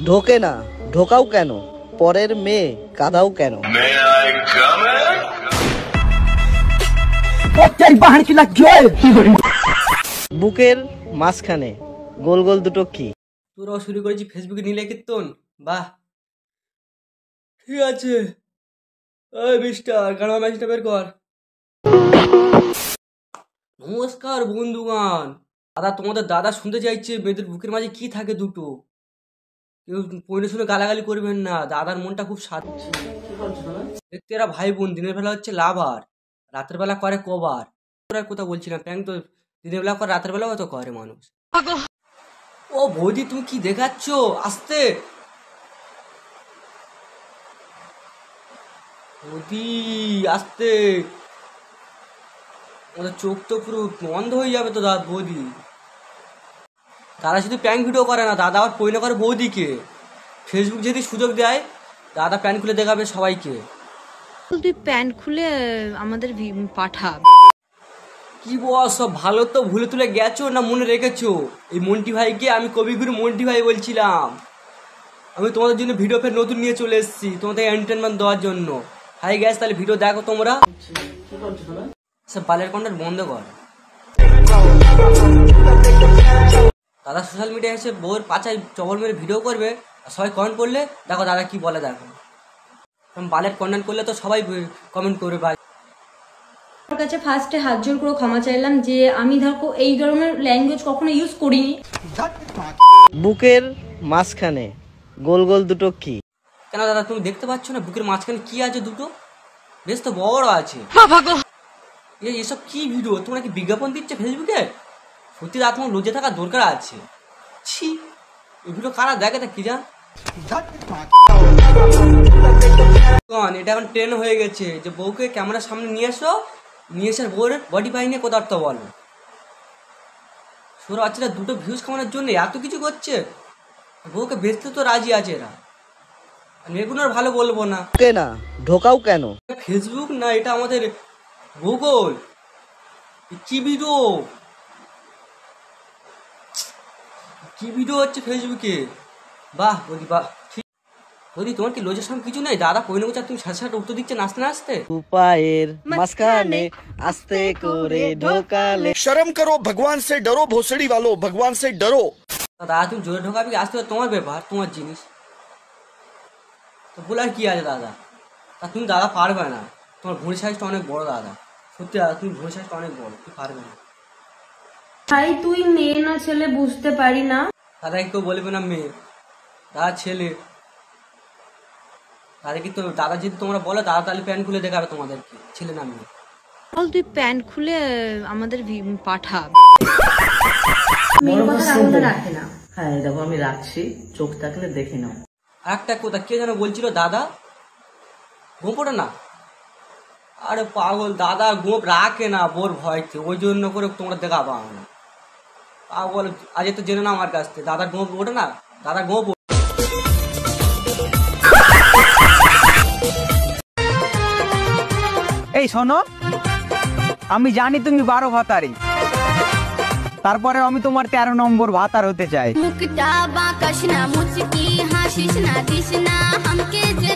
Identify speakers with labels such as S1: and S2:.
S1: ঢোকে না, ঢোকাও কেন? পরের মেয়ে কাঁদাও কেন? বুকের মাঝখানে গোল গোল দুটো কি?
S2: তোরাও শুরু করেছি ফেসবুকে নীলে কীর্তন। বাহ, ঠিক আছে। এই মিস্টার গানা ম্যাচটা বের কর। নমস্কার বন্ধুগণ। দাদা, তোমাদের দাদা শুনতে চাইছে মেয়েদের বুকের মাঝে কি থাকে দুটো। কেউ পয়নে শুনে গালাগালি করবেন না, দাদার মনটা খুব সাচ্ছে। দেখতে এরা ভাই বোন, দিনের বেলা হচ্ছে লাভার, রাতের বেলা করে কভার। কথা বলছিলাম, প্যাং তো দিনের বেলা করে, রাতের বেলাও তো করে মানুষ। ও বৌদি, তুমি কি দেখাচ্ছ? আসতে বৌদি, আসতে। ওদের চোখ তো পুরো বন্ধ হয়ে যাবে তো দাদা। বৌদি, দাদা শুধু প্যান্ট ভিডিও করে না, দাদা আবার পরিণয় করে বৌদিকে। ফেসবুক যদি সুযোগ দেয়, দাদা প্যান্ট খুলে দেখাবে সবাইকে।
S3: তুই প্যান্ট খুলে আমাদের পাঠা।
S2: কি বস, সব ভালো তো ভুলে তুলে গেছো না মনে রেখেছো? এই মন্টি ভাইকে আমি কবিগুরু মন্টি ভাই বলছিলাম। আমি তোমাদের জন্য ভিডিও ফের নতুন নিয়ে চলে এসেছি, তোমাদের এন্টারটেনমেন্ট দেওয়ার জন্য। হাই গ্যাস, তাহলে ভিডিও দেখো তোমরা। সব বালের কন্টেন্ট বন্ধ কর। দাদা সোশ্যাল মিডিয়ায় এসে বউর পাচায় চবল মেরে ভিডিও করবে, আর সবাই কমেন্ট করলে দেখো দাদা কি বলে। দেখো বালের কন্টেন্ট করলে তো সবাই কমেন্ট করবে।
S3: ওর কাছে ফার্স্টে হাত জোর করে ক্ষমা চাইলাম যে আমি ধরো এই ধরনের ল্যাঙ্গুয়েজ কখনো ইউজ করিনি।
S1: বুকের মাঝখানে গোল গোল দুটো কি?
S2: কেন দাদা, তুমি দেখতে পাচ্ছ না বুকের মাঝখানে কি আছে? দুটো বেশ তো বড় আছে। এসব কি ভিডিও? তোমরা কি বিজ্ঞাপন দিচ্ছে ফেসবুকে? সত্যি দাদা, তোমার লজ্জা থাকার দরকার আছে। ছি, এই ভিডিও কারা দেখে তা কি জান? এটা এখন ট্রেন হয়ে গেছে যে বউকে ক্যামেরার সামনে নিয়ে এসো, নিয়ে এসে বউর বডি পাই নিয়ে কথাবার্তা বলো। ছোট বাচ্চারা দুটো ভিউজ কামানোর জন্য এত কিছু করছে। বউকে বেচতে তো রাজি আছে এরা। এগুলো আর ভালো বলবো না।
S1: ঢোকে না, ঢোকাও কেন?
S2: ফেসবুক না, এটা আমাদের গুগল। কি ভিডিও, কি ভিডিও হচ্ছে ফেসবুকে? বাহ বৌদি, বাহ। বৌদি, তোমার কি লজ্জার সঙ্গে কিছু নেই? দাদা কই নেবো, তুমি সাথে সাথে উত্তর দিচ্ছে নাচতে নাচতে।
S1: পায়ের মাঝখানে আস্তে করে ঢোকালে।
S4: शर्म करो, भगवान से डरो, भोसड़ी वालों, भगवान से डरो।
S2: দাদা তুমি জোরে ঢোকাবি, আসতে তোমার ব্যাপার, তোমার জিনিস তো বলার কি আছে দাদা। তা তুমি দাদা পারবে না, তোমার ভুঁড়ি সাইজটা অনেক বড় দাদা। সত্যি দাদা, তুমি ভুঁড়ি সাইজটা অনেক বড়, তুই পারবে না।
S3: ভাই তুই মেয়ে না ছেলে বুঝতে পারি না।
S2: দাদা কেউ বলবে না মেয়ে, দাদা ছেলে। দাদা কিন্তু দাদা যদি তোমরা বলো, দাদা তাহলে প্যান্ট খুলে দেখাবে তোমাদেরকে, ছেলে না মেয়ে।
S3: তুই প্যান্ট খুলে আমাদের পাঠা। রাখে না।
S5: হ্যাঁ দেখো, আমি রাখছি, চোখ থাকলে দেখে নাও।
S2: একটা কথা কে যেন বলছিল, দাদা গোপটা না। আরে পাগল, দাদা গোপ রাখে না বোর ভয়তে, ওই জন্য করে তোমরা দেখা পাও না। পাগল, আজ তো জেনে না আমার কাছ থেকে, দাদা গোপ ওঠে না, দাদা গোপ।
S6: এই শোনো, আমি জানি তুমি 12 ভাতারি, তারপরে আমি তোমার 13 নম্বর ভাতার হতে চাই।
S7: মুখটা বাঁকাস না, মুচকি হাসিস না, দিস না আমাকে যে